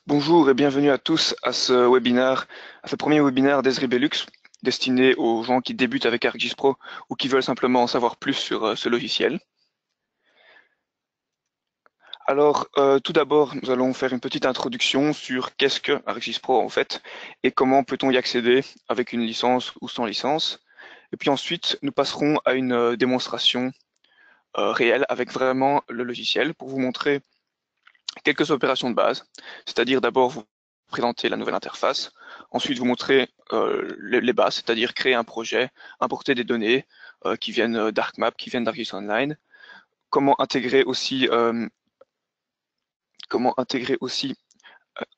Bonjour et bienvenue à tous à ce webinaire, à ce premier webinaire d'Esri Belux, destiné aux gens qui débutent avec ArcGIS Pro ou qui veulent simplement en savoir plus sur ce logiciel. Alors, tout d'abord, nous allons faire une petite introduction sur qu'est-ce que ArcGIS Pro en fait et comment peut-on y accéder avec une licence ou sans licence. Et puis ensuite, nous passerons à une démonstration réelle avec vraiment le logiciel pour vous montrer quelques opérations de base, c'est-à-dire d'abord vous présenter la nouvelle interface, ensuite vous montrer les bases, c'est-à-dire créer un projet, importer des données qui viennent d'ArcMap, qui viennent d'ArcGIS Online, comment intégrer aussi,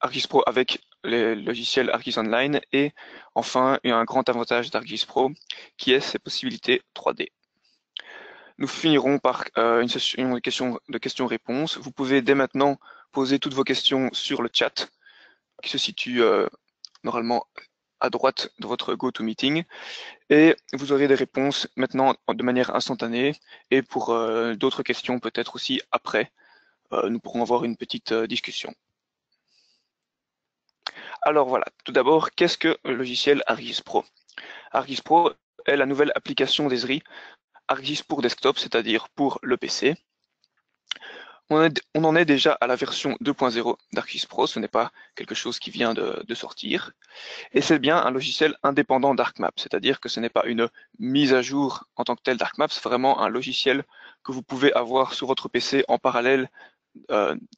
ArcGIS Pro avec les logiciels ArcGIS Online et enfin un grand avantage d'ArcGIS Pro qui est ses possibilités 3D. Nous finirons par une session de questions-réponses. Vous pouvez dès maintenant poser toutes vos questions sur le chat qui se situe normalement à droite de votre GoToMeeting et vous aurez des réponses maintenant de manière instantanée et pour d'autres questions peut-être aussi après, nous pourrons avoir une petite discussion. Alors voilà, tout d'abord, qu'est-ce que le logiciel ArcGIS Pro? ArcGIS Pro est la nouvelle application d'Esri, ArcGIS pour desktop, c'est-à-dire pour le PC. On en est déjà à la version 2.0 d'ArcGIS Pro, ce n'est pas quelque chose qui vient de sortir. Et c'est bien un logiciel indépendant d'ArcMap, c'est-à-dire que ce n'est pas une mise à jour en tant que telle d'ArcMap, c'est vraiment un logiciel que vous pouvez avoir sur votre PC en parallèle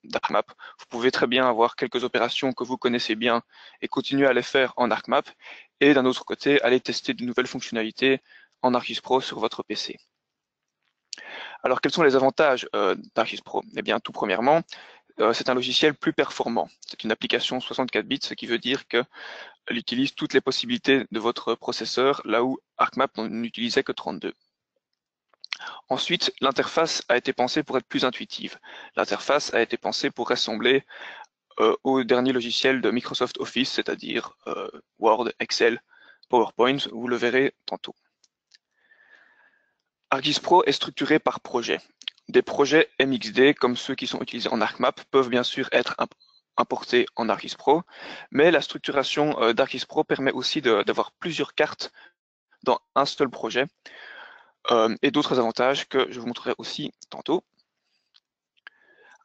d'ArcMap. Vous pouvez très bien avoir quelques opérations que vous connaissez bien et continuer à les faire en ArcMap, et d'un autre côté, aller tester de nouvelles fonctionnalités en ArcGIS Pro sur votre PC. Alors, quels sont les avantages d'ArcGIS Pro? Eh bien, tout premièrement, c'est un logiciel plus performant. C'est une application 64 bits, ce qui veut dire qu'elle utilise toutes les possibilités de votre processeur, là où ArcMap n'utilisait que 32. Ensuite, l'interface a été pensée pour être plus intuitive. L'interface a été pensée pour ressembler au dernier logiciel de Microsoft Office, c'est-à-dire Word, Excel, PowerPoint, vous le verrez tantôt. ArcGIS Pro est structuré par projet. Des projets MXD, comme ceux qui sont utilisés en ArcMap, peuvent bien sûr être importés en ArcGIS Pro, mais la structuration d'ArcGIS Pro permet aussi d'avoir plusieurs cartes dans un seul projet et d'autres avantages que je vous montrerai aussi tantôt.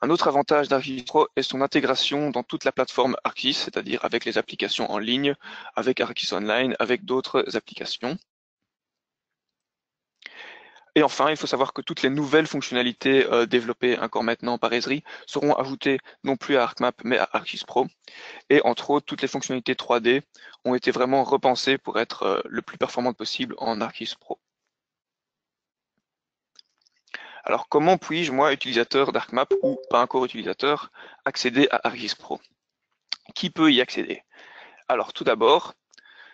Un autre avantage d'ArcGIS Pro est son intégration dans toute la plateforme ArcGIS, c'est-à-dire avec les applications en ligne, avec ArcGIS Online, avec d'autres applications. Et enfin, il faut savoir que toutes les nouvelles fonctionnalités développées encore maintenant par Esri seront ajoutées non plus à ArcMap mais à ArcGIS Pro. Et entre autres, toutes les fonctionnalités 3D ont été vraiment repensées pour être le plus performantes possible en ArcGIS Pro. Alors comment puis-je, moi, utilisateur d'ArcMap ou pas encore utilisateur, accéder à ArcGIS Pro? Qui peut y accéder? Alors tout d'abord,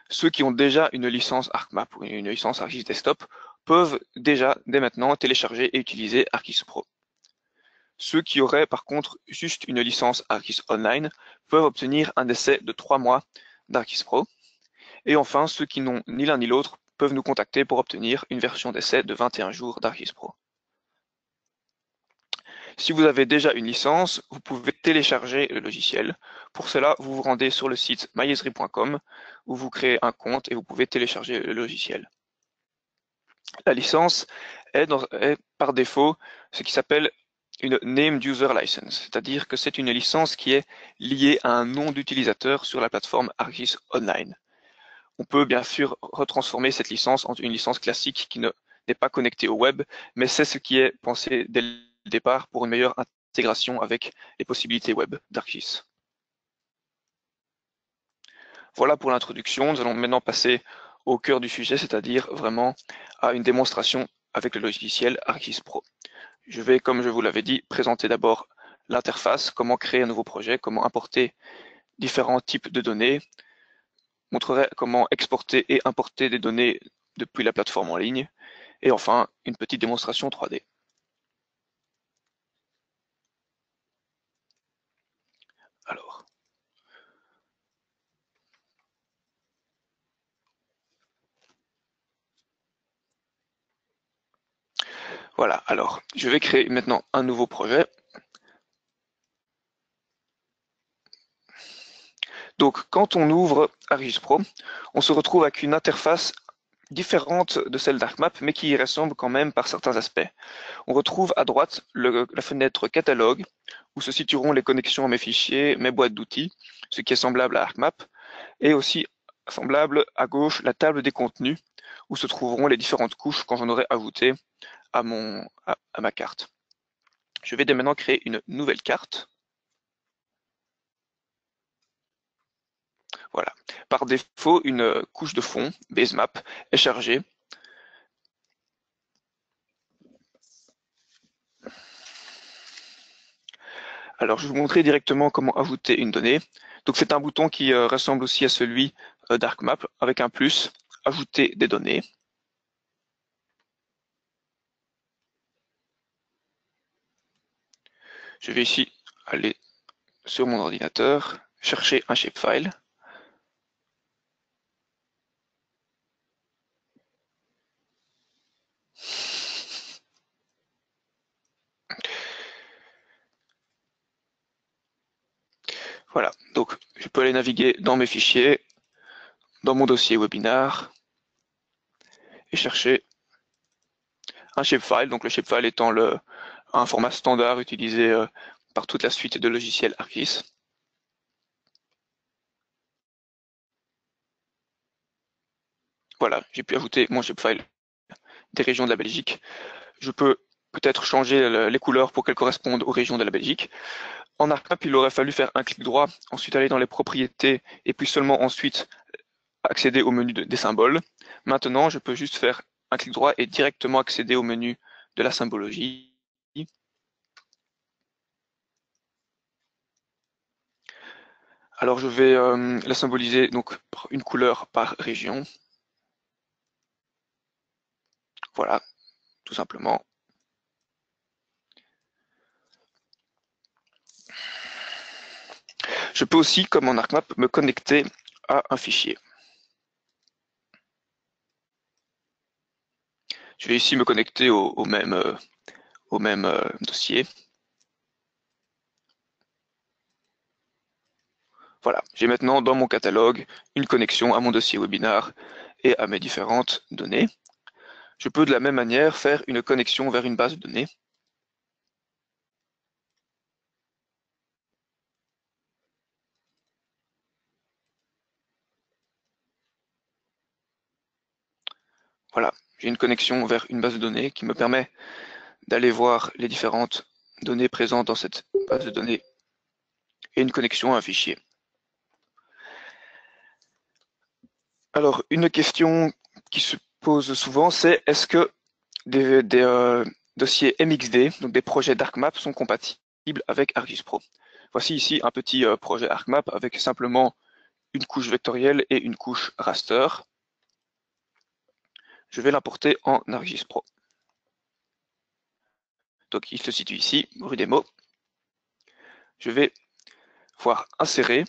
ceux qui ont déjà une licence ArcMap ou une licence ArcGIS Desktop peuvent déjà, dès maintenant, télécharger et utiliser ArcGIS Pro. Ceux qui auraient par contre juste une licence ArcGIS Online peuvent obtenir un essai de 3 mois d'ArcGIS Pro. Et enfin, ceux qui n'ont ni l'un ni l'autre peuvent nous contacter pour obtenir une version d'essai de 21 jours d'ArcGIS Pro. Si vous avez déjà une licence, vous pouvez télécharger le logiciel. Pour cela, vous vous rendez sur le site myesri.com où vous créez un compte et vous pouvez télécharger le logiciel. La licence est par défaut ce qui s'appelle une Named User License, c'est-à-dire que c'est une licence qui est liée à un nom d'utilisateur sur la plateforme ArcGIS Online. On peut bien sûr retransformer cette licence en une licence classique qui n'est pas connectée au web, mais c'est ce qui est pensé dès le départ pour une meilleure intégration avec les possibilités web d'ArcGIS. Voilà pour l'introduction. Nous allons maintenant passer au cœur du sujet, c'est-à-dire vraiment à une démonstration avec le logiciel ArcGIS Pro. Je vais, comme je vous l'avais dit, présenter d'abord l'interface, comment créer un nouveau projet, comment importer différents types de données, montrerai comment exporter et importer des données depuis la plateforme en ligne, et enfin une petite démonstration 3D. Alors, voilà, alors je vais créer maintenant un nouveau projet. Donc, quand on ouvre ArcGIS Pro, on se retrouve avec une interface différente de celle d'ArcMap, mais qui y ressemble quand même par certains aspects. On retrouve à droite la fenêtre catalogue, où se situeront les connexions à mes fichiers, mes boîtes d'outils, ce qui est semblable à ArcMap, et aussi semblable à gauche la table des contenus, où se trouveront les différentes couches quand j'en aurai ajouté à ma carte. Je vais dès maintenant créer une nouvelle carte. Voilà. Par défaut, une couche de fond, basemap, est chargée. Alors, je vais vous montrer directement comment ajouter une donnée. Donc, c'est un bouton qui ressemble aussi à celui d'ArcMap, avec un plus, ajouter des données. Je vais ici aller sur mon ordinateur, chercher un shapefile. Voilà, donc je peux aller naviguer dans mes fichiers, dans mon dossier webinar, et chercher un shapefile. Donc le shapefile étant un format standard utilisé par toute la suite de logiciels ArcGIS. Voilà, j'ai pu ajouter mon shapefile des régions de la Belgique. Je peux peut-être changer les couleurs pour qu'elles correspondent aux régions de la Belgique. En ArcMap, il aurait fallu faire un clic droit, ensuite aller dans les propriétés, et puis seulement ensuite accéder au menu des symboles. Maintenant, je peux juste faire un clic droit et directement accéder au menu de la symbologie. Alors je vais la symboliser donc par une couleur par région. Voilà, tout simplement. Je peux aussi, comme en ArcMap, me connecter à un fichier. Je vais ici me connecter au même dossier. Voilà, j'ai maintenant dans mon catalogue une connexion à mon dossier webinar et à mes différentes données. Je peux de la même manière faire une connexion vers une base de données. Voilà, j'ai une connexion vers une base de données qui me permet d'aller voir les différentes données présentes dans cette base de données et une connexion à un fichier. Alors, une question qui se pose souvent, c'est est-ce que des dossiers MXD, donc des projets d'ArcMap, sont compatibles avec ArcGIS Pro? Voici ici un petit projet ArcMap avec simplement une couche vectorielle et une couche raster. Je vais l'importer en ArcGIS Pro. Donc il se situe ici, rue des Mots. Je vais voir insérer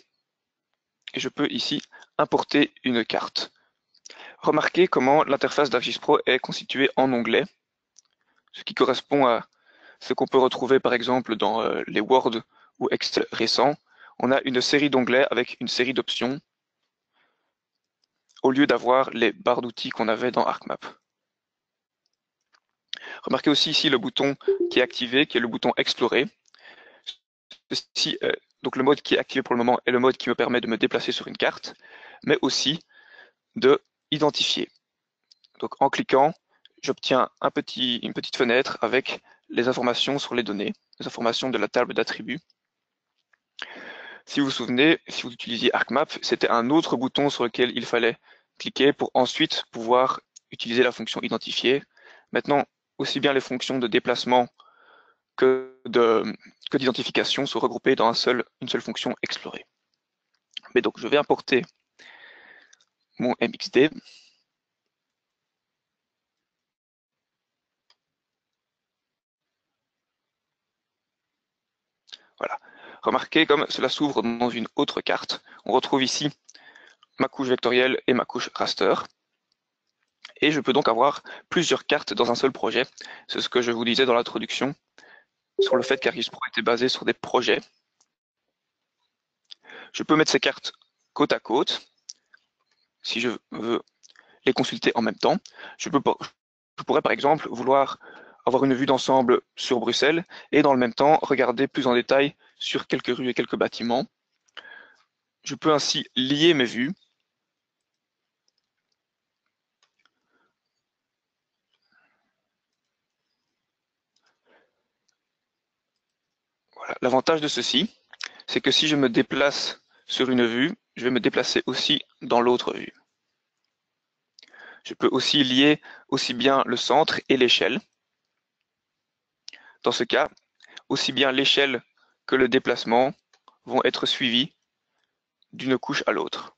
et je peux ici importer une carte. Remarquez comment l'interface d'ArcGIS Pro est constituée en onglets, ce qui correspond à ce qu'on peut retrouver par exemple dans les Word ou Excel récents. On a une série d'onglets avec une série d'options au lieu d'avoir les barres d'outils qu'on avait dans ArcMap. Remarquez aussi ici le bouton qui est activé, qui est le bouton Explorer. Ceci, donc le mode qui est activé pour le moment est le mode qui me permet de me déplacer sur une carte, mais aussi de identifier. Donc en cliquant, j'obtiens une petite fenêtre avec les informations sur les données, les informations de la table d'attributs. Si vous vous souvenez, si vous utilisiez ArcMap, c'était un autre bouton sur lequel il fallait cliquer pour ensuite pouvoir utiliser la fonction identifier. Maintenant, aussi bien les fonctions de déplacement que d'identification sont regroupées dans une seule fonction explorer. Mais donc, je vais importer mon MXD. Voilà. Remarquez comme cela s'ouvre dans une autre carte. On retrouve ici ma couche vectorielle et ma couche raster. Et je peux donc avoir plusieurs cartes dans un seul projet. C'est ce que je vous disais dans l'introduction sur le fait qu'ArcGIS Pro était basé sur des projets. Je peux mettre ces cartes côte à côte, si je veux les consulter en même temps, je pourrais par exemple vouloir avoir une vue d'ensemble sur Bruxelles et dans le même temps regarder plus en détail sur quelques rues et quelques bâtiments. Je peux ainsi lier mes vues. Voilà. L'avantage de ceci, c'est que si je me déplace sur une vue, je vais me déplacer aussi dans l'autre vue. Je peux aussi lier aussi bien le centre et l'échelle. Dans ce cas, aussi bien l'échelle que le déplacement vont être suivis d'une couche à l'autre.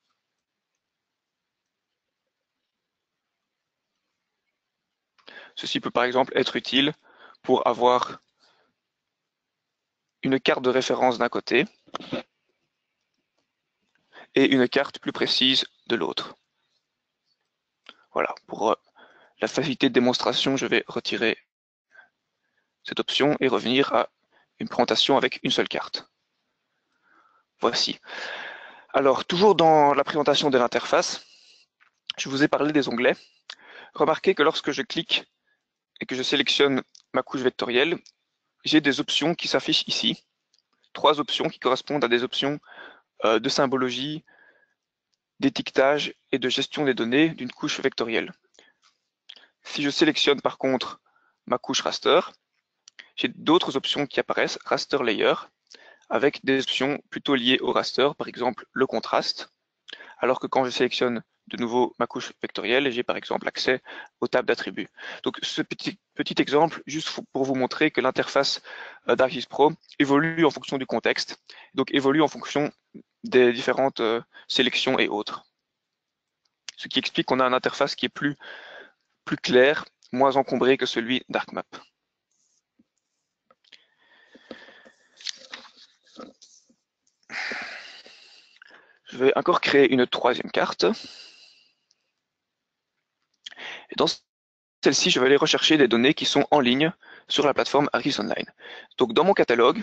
Ceci peut par exemple être utile pour avoir une carte de référence d'un côté et une carte plus précise de l'autre. Voilà, pour la facilité de démonstration, je vais retirer cette option et revenir à une présentation avec une seule carte. Voici. Alors, toujours dans la présentation de l'interface, je vous ai parlé des onglets. Remarquez que lorsque je clique et que je sélectionne ma couche vectorielle, j'ai des options qui s'affichent ici. 3 options qui correspondent à des options de symbologie, d'étiquetage et de gestion des données d'une couche vectorielle. Si je sélectionne par contre ma couche raster, j'ai d'autres options qui apparaissent, raster layer, avec des options plutôt liées au raster, par exemple le contraste, alors que quand je sélectionne de nouveau ma couche vectorielle, j'ai par exemple accès aux tables d'attributs. Donc ce petit exemple, juste pour vous montrer que l'interface d'ArcGIS Pro évolue en fonction du contexte, donc évolue en fonction des différentes sélections et autres. Ce qui explique qu'on a une interface qui est plus claire, moins encombrée que celui d'ArcMap. Je vais encore créer une troisième carte. Et dans celle-ci, je vais aller rechercher des données qui sont en ligne sur la plateforme ArcGIS Online. Donc dans mon catalogue,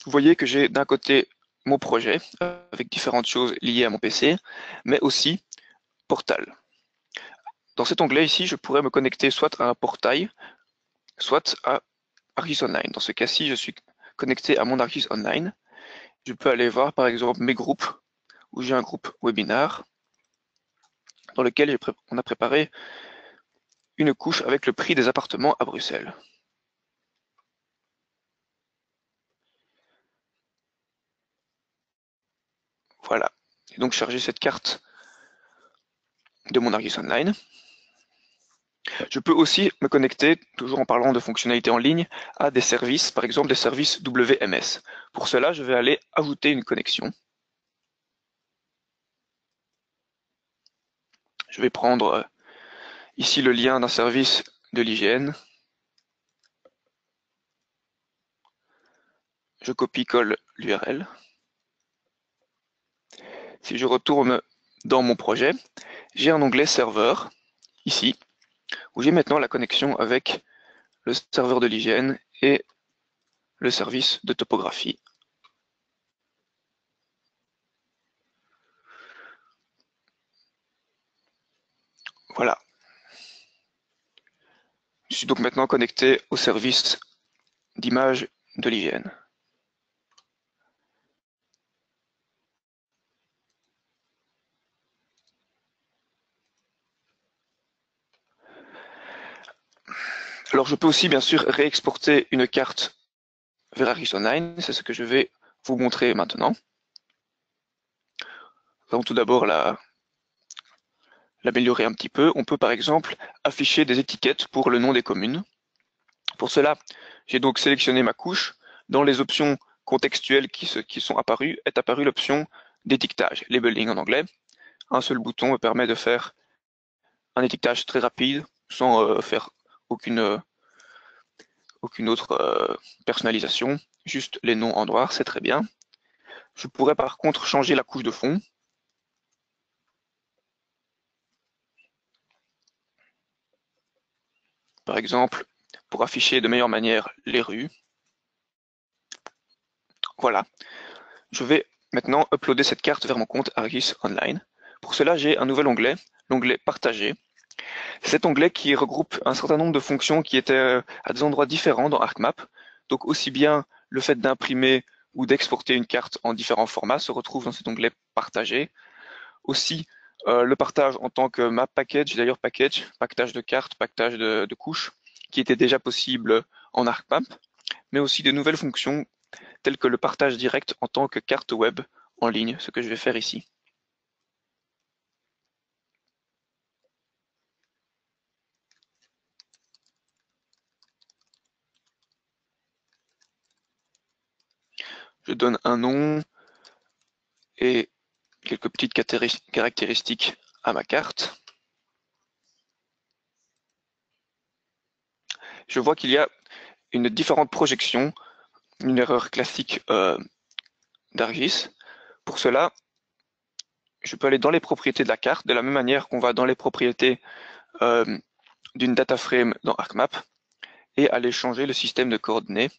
vous voyez que j'ai d'un côté mon projet avec différentes choses liées à mon PC, mais aussi portal. Dans cet onglet ici, je pourrais me connecter soit à un portail, soit à ArcGIS Online. Dans ce cas-ci, je suis connecté à mon ArcGIS Online. Je peux aller voir par exemple mes groupes, où j'ai un groupe webinar dans lequel on a préparé une couche avec le prix des appartements à Bruxelles. Voilà. Et donc charger cette carte de mon ArcGIS Online. Je peux aussi me connecter, toujours en parlant de fonctionnalités en ligne, à des services, par exemple des services WMS. Pour cela, je vais aller ajouter une connexion. Je vais prendre ici le lien d'un service de l'IGN. Je copie-colle l'URL. Si je retourne dans mon projet, j'ai un onglet serveur, ici, où j'ai maintenant la connexion avec le serveur de l'IGN et le service de topographie. Voilà. Je suis donc maintenant connecté au service d'image de l'IGN. Alors je peux aussi bien sûr réexporter une carte vers ArcGIS Online, c'est ce que je vais vous montrer maintenant. Nous allons tout d'abord l'améliorer un petit peu. On peut par exemple afficher des étiquettes pour le nom des communes. Pour cela, j'ai donc sélectionné ma couche. Dans les options contextuelles qui sont apparues, est apparue l'option d'étiquetage, labeling en anglais. Un seul bouton me permet de faire un étiquetage très rapide sans faire aucune autre personnalisation, juste les noms en noir, c'est très bien. Je pourrais par contre changer la couche de fond. Par exemple, pour afficher de meilleure manière les rues. Voilà. Je vais maintenant uploader cette carte vers mon compte Argis Online. Pour cela, j'ai un nouvel onglet, l'onglet Partager. Cet onglet qui regroupe un certain nombre de fonctions qui étaient à des endroits différents dans ArcMap. Donc aussi bien le fait d'imprimer ou d'exporter une carte en différents formats se retrouve dans cet onglet Partager. Aussi le partage en tant que map package, d'ailleurs package, pactage de cartes, pactage de couches, qui était déjà possible en ArcMap, mais aussi de nouvelles fonctions telles que le partage direct en tant que carte web en ligne, ce que je vais faire ici. Je donne un nom et quelques petites caractéristiques à ma carte. Je vois qu'il y a une différente projection, une erreur classique d'Argis. Pour cela, je peux aller dans les propriétés de la carte, de la même manière qu'on va dans les propriétés d'une data frame dans ArcMap, et aller changer le système de coordonnées.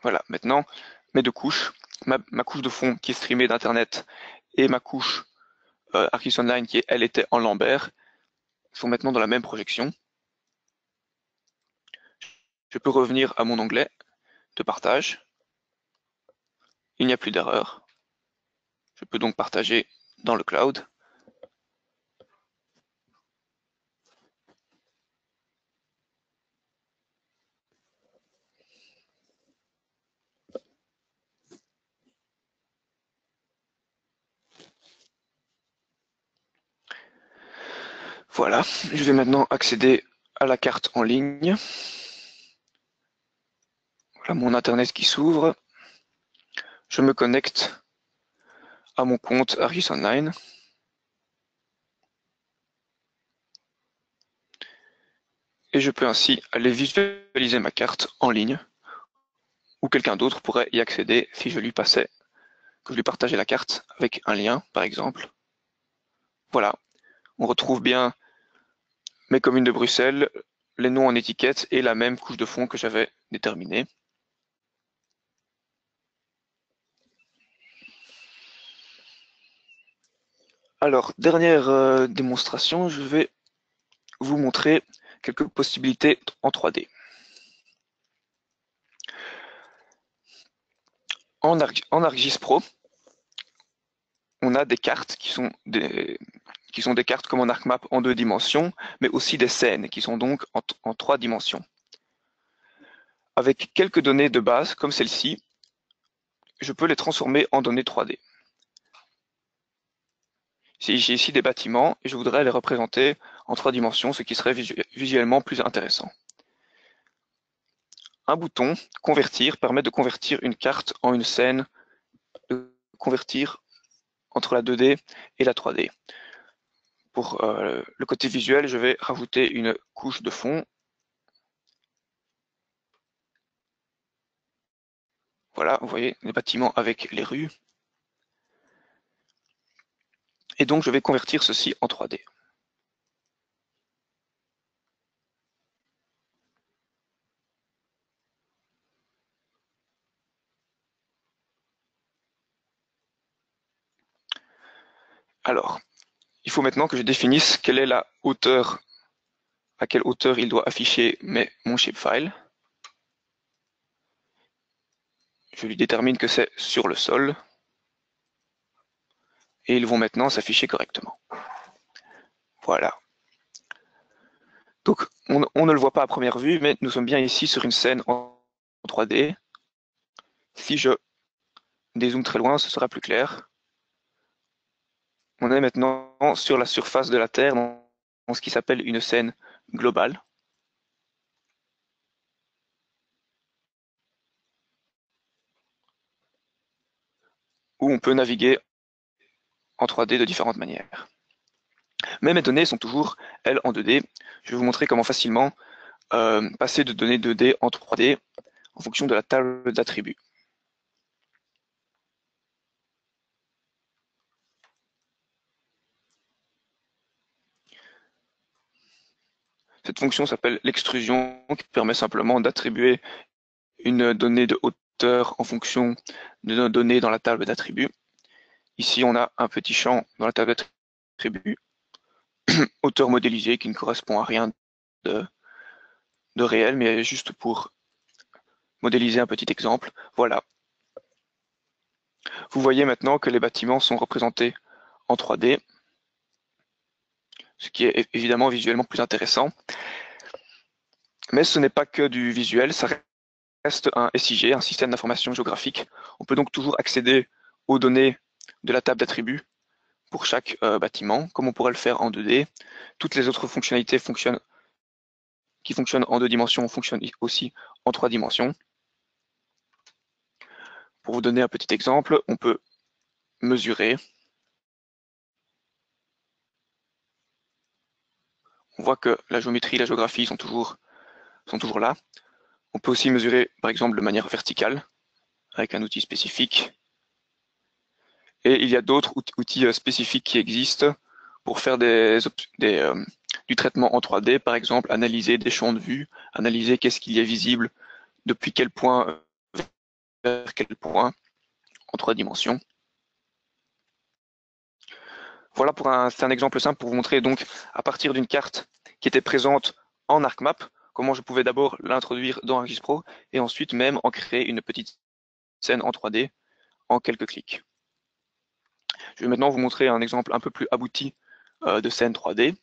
Voilà, maintenant, mes deux couches, ma couche de fond qui est streamée d'Internet et ma couche Argis Online qui, elle, était en Lambert, sont maintenant dans la même projection. Je peux revenir à mon onglet de partage. Il n'y a plus d'erreur. Je peux donc partager dans le cloud. Voilà, je vais maintenant accéder à la carte en ligne. Voilà mon Internet qui s'ouvre. Je me connecte à mon compte Argis Online. Et je peux ainsi aller visualiser ma carte en ligne, ou quelqu'un d'autre pourrait y accéder si je lui passais, que je lui partageais la carte avec un lien, par exemple. Voilà, on retrouve bien mes communes de Bruxelles, les noms en étiquette et la même couche de fond que j'avais déterminée. Alors, dernière démonstration, je vais vous montrer quelques possibilités en 3D. En ArcGIS Pro, on a des cartes qui sont des cartes comme en ArcMap en 2 dimensions, mais aussi des scènes qui sont donc en 3 dimensions. Avec quelques données de base, comme celle-ci, je peux les transformer en données 3D. J'ai ici des bâtiments et je voudrais les représenter en 3 dimensions, ce qui serait visuellement plus intéressant. Un bouton Convertir permet de convertir une carte en une scène, de convertir entre la 2D et la 3D. Pour le côté visuel, je vais rajouter une couche de fond. Voilà, vous voyez les bâtiments avec les rues. Et donc, je vais convertir ceci en 3D. Alors, il faut maintenant que je définisse quelle est la hauteur, à quelle hauteur il doit afficher mon shapefile. Je lui détermine que c'est sur le sol. Et ils vont maintenant s'afficher correctement. Voilà. Donc, on ne le voit pas à première vue, mais nous sommes bien ici sur une scène en 3D. Si je dézoome très loin, ce sera plus clair. On est maintenant sur la surface de la Terre, dans ce qui s'appelle une scène globale. Où on peut naviguer en 3D de différentes manières. Mais mes données sont toujours, elles, en 2D. Je vais vous montrer comment facilement passer de données 2D en 3D en fonction de la table d'attributs. Cette fonction s'appelle l'extrusion, qui permet simplement d'attribuer une donnée de hauteur en fonction de nos données dans la table d'attributs. Ici, on a un petit champ dans la table d'attributs, hauteur modélisée, qui ne correspond à rien de réel, mais juste pour modéliser un petit exemple. Voilà. Vous voyez maintenant que les bâtiments sont représentés en 3D, ce qui est évidemment visuellement plus intéressant. Mais ce n'est pas que du visuel, ça reste un SIG, un système d'information géographique. On peut donc toujours accéder aux données de la table d'attributs pour chaque bâtiment, comme on pourrait le faire en 2D. Toutes les autres fonctionnalités qui fonctionnent en 2 dimensions fonctionnent aussi en 3 dimensions. Pour vous donner un petit exemple, on peut mesurer. On voit que la géométrie et la géographie sont toujours là. On peut aussi mesurer, par exemple, de manière verticale, avec un outil spécifique. Et il y a d'autres outils spécifiques qui existent pour faire du traitement en 3D, par exemple, analyser des champs de vue, analyser qu'est-ce qu'il y a visible, depuis quel point vers quel point, en 3 dimensions. Voilà c'est un exemple simple pour vous montrer donc à partir d'une carte qui était présente en ArcMap, comment je pouvais d'abord l'introduire dans ArcGIS Pro et ensuite même en créer une petite scène en 3D en quelques clics. Je vais maintenant vous montrer un exemple un peu plus abouti de scène 3D.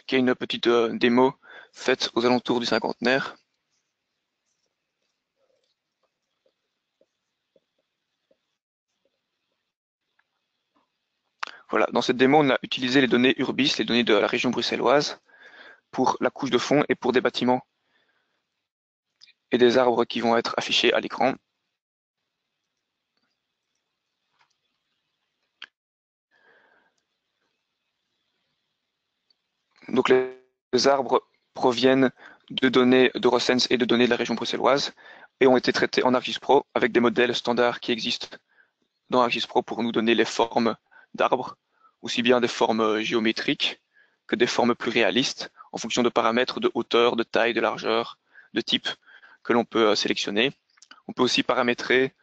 Qui est une petite démo faite aux alentours du cinquantenaire. Voilà, dans cette démo, on a utilisé les données Urbis, les données de la région bruxelloise, pour la couche de fond et pour des bâtiments et des arbres qui vont être affichés à l'écran. Donc les arbres proviennent de données d'Eurosense et de données de la région bruxelloise et ont été traités en ArcGIS Pro avec des modèles standards qui existent dans ArcGIS Pro pour nous donner les formes d'arbres, aussi bien des formes géométriques que des formes plus réalistes en fonction de paramètres de hauteur, de taille, de largeur, de type que l'on peut sélectionner. On peut aussi paramétrer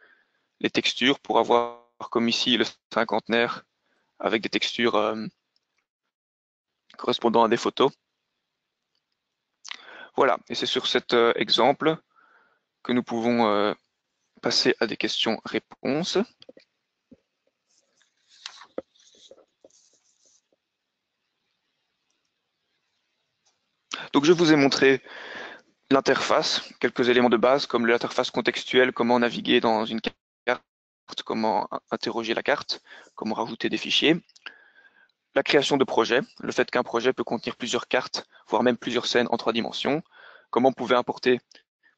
les textures pour avoir, comme ici, le cinquantenaire avec des textures correspondant à des photos. Voilà, et c'est sur cet exemple que nous pouvons passer à des questions-réponses. Donc je vous ai montré l'interface, quelques éléments de base comme l'interface contextuelle, comment naviguer dans une carte, comment interroger la carte, comment rajouter des fichiers. La création de projets, le fait qu'un projet peut contenir plusieurs cartes, voire même plusieurs scènes en 3 dimensions. Comment on pouvait importer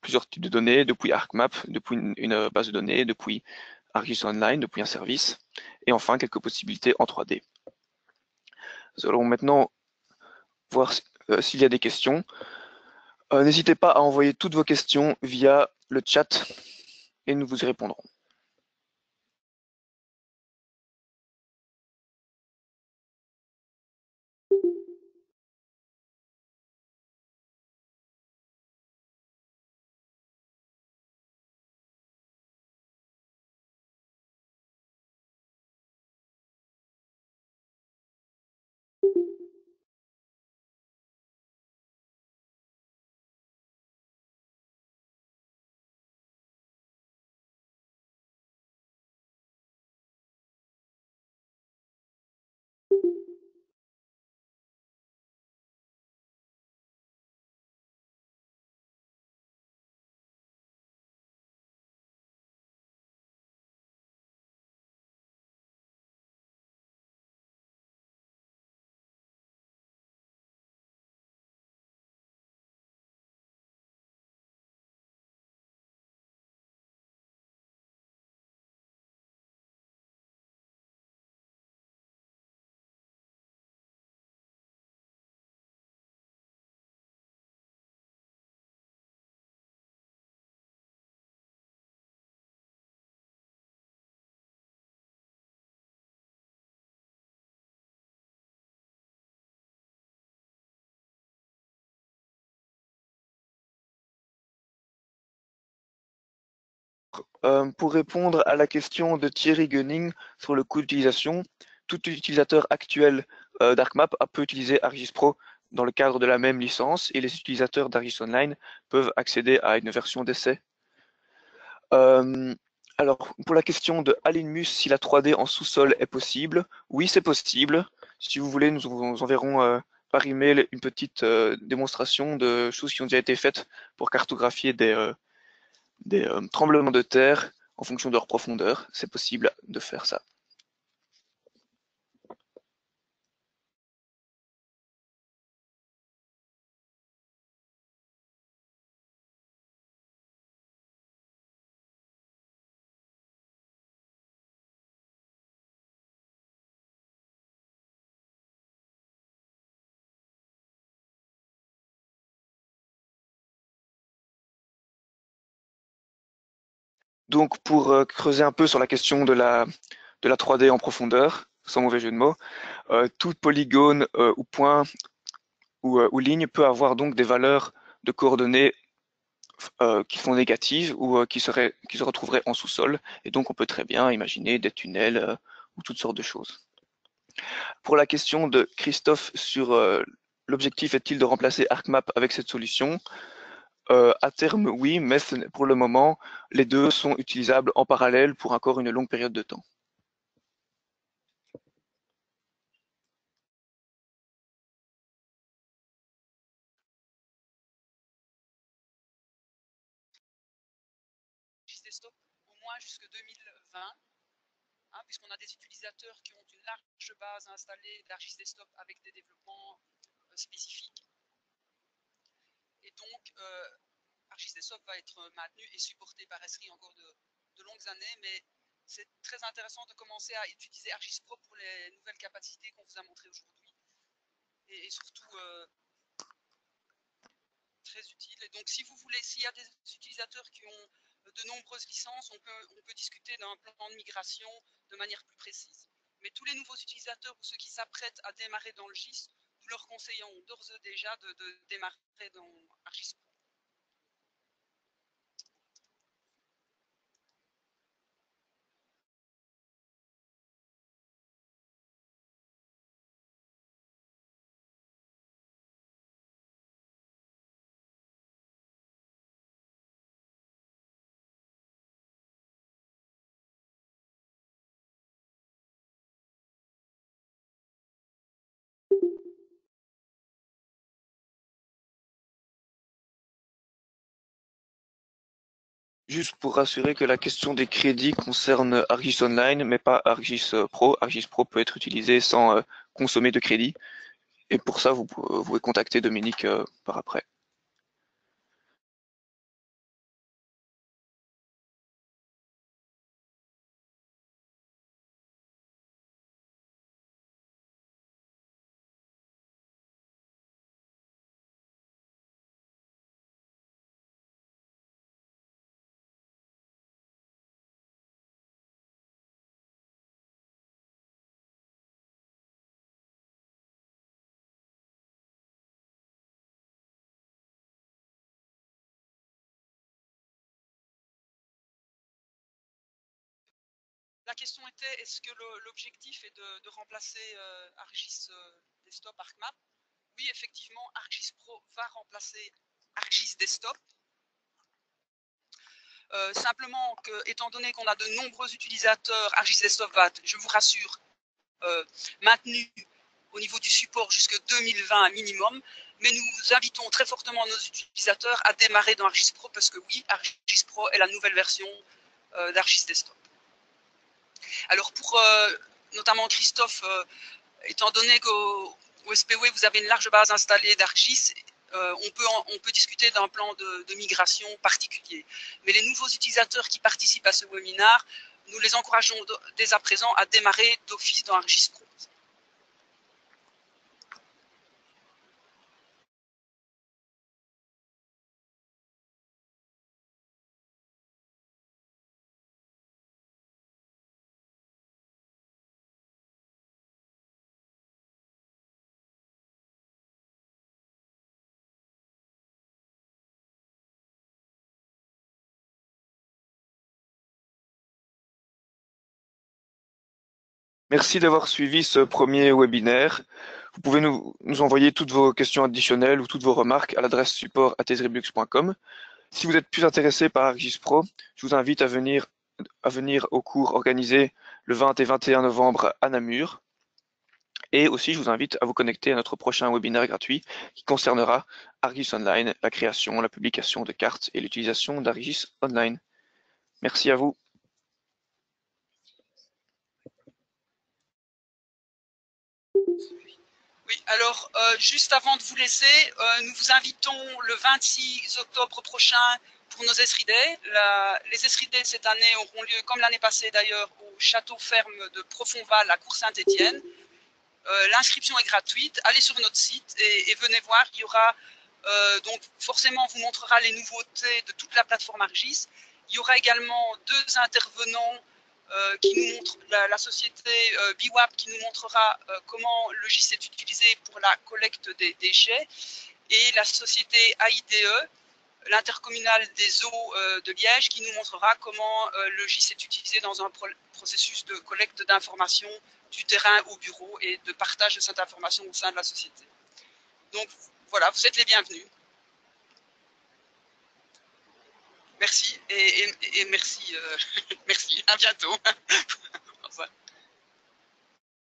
plusieurs types de données depuis ArcMap, depuis une base de données, depuis ArcGIS Online, depuis un service. Et enfin, quelques possibilités en 3D. Nous allons maintenant voir s'il y a des questions. N'hésitez pas à envoyer toutes vos questions via le chat et nous vous y répondrons. Pour répondre à la question de Thierry Gunning sur le coût d'utilisation, tout utilisateur actuel d'ArcMap peut utiliser ArcGIS Pro dans le cadre de la même licence et les utilisateurs d'ArcGIS Online peuvent accéder à une version d'essai. Alors, pour la question de Alinmus, si la 3D en sous-sol est possible, oui, c'est possible. Si vous voulez, nous vous enverrons par email une petite démonstration de choses qui ont déjà été faites pour cartographier des tremblements de terre en fonction de leur profondeur. C'est possible de faire ça. Donc, pour creuser un peu sur la question de la 3D en profondeur, sans mauvais jeu de mots, tout polygone ou point ou ligne peut avoir donc des valeurs de coordonnées qui sont négatives ou qui se retrouveraient en sous-sol. Et donc, on peut très bien imaginer des tunnels ou toutes sortes de choses. Pour la question de Christophe sur l'objectif est-il de remplacer ArcMap avec cette solution, à terme, oui, mais pour le moment, les deux sont utilisables en parallèle pour encore une longue période de temps. Desktop au moins jusque 2020, hein, puisqu'on a des utilisateurs qui ont une large base installée d'ArcGIS Desktop avec des développements spécifiques. Et donc, ArcGIS Desktop va être maintenu et supporté par Esri encore de longues années, mais c'est très intéressant de commencer à utiliser ArcGIS Pro pour les nouvelles capacités qu'on vous a montrées aujourd'hui. Et surtout, très utile. Et donc, si vous voulez, s'il y a des utilisateurs qui ont de nombreuses licences, on peut discuter d'un plan de migration de manière plus précise. Mais tous les nouveaux utilisateurs ou ceux qui s'apprêtent à démarrer dans le GIS, nous leur conseillons d'ores et déjà de démarrer dans ArcGIS Pro. Juste pour rassurer que la question des crédits concerne ArcGIS Online, mais pas ArcGIS Pro. ArcGIS Pro peut être utilisé sans consommer de crédit. Et pour ça, vous pouvez contacter Dominique par après. La question était, est-ce que l'objectif est de remplacer ArcGIS Desktop ArcMap? Oui, effectivement, ArcGIS Pro va remplacer ArcGIS Desktop. Simplement que, étant donné qu'on a de nombreux utilisateurs, ArcGIS Desktop va, je vous rassure, maintenu au niveau du support jusque 2020 minimum, mais nous invitons très fortement nos utilisateurs à démarrer dans ArcGIS Pro parce que oui, ArcGIS Pro est la nouvelle version d'ArcGIS Desktop. Alors pour notamment Christophe, étant donné qu'au SPW vous avez une large base installée d'ArcGIS, on peut discuter d'un plan de migration particulier. Mais les nouveaux utilisateurs qui participent à ce webinaire, nous les encourageons dès à présent à démarrer d'office dans ArcGIS Pro. Merci d'avoir suivi ce premier webinaire. Vous pouvez nous envoyer toutes vos questions additionnelles ou toutes vos remarques à l'adresse support@esriblux.com. Si vous êtes plus intéressé par ArcGIS Pro, je vous invite à venir au cours organisé le 20 et 21 novembre à Namur. Et aussi, je vous invite à vous connecter à notre prochain webinaire gratuit qui concernera ArcGIS Online, la création, la publication de cartes et l'utilisation d'ArcGIS Online. Merci à vous. Oui, alors juste avant de vous laisser, nous vous invitons le 26 octobre prochain pour nos Esri Day. Les Esri Day cette année auront lieu, comme l'année passée d'ailleurs, au château ferme de Profondval à Cour-Saint-Étienne. L'inscription est gratuite. Allez sur notre site et venez voir. Il y aura donc forcément, on vous montrera les nouveautés de toute la plateforme ArcGIS. Il y aura également deux intervenants qui nous montrent la société BWAP qui nous montrera comment le GIS est utilisé pour la collecte des déchets et la société AIDE, l'intercommunale des eaux de Liège, qui nous montrera comment le GIS est utilisé dans un processus de collecte d'informations du terrain au bureau et de partage de cette information au sein de la société. Donc voilà, vous êtes les bienvenus. Merci et merci, merci. À bientôt. Au revoir.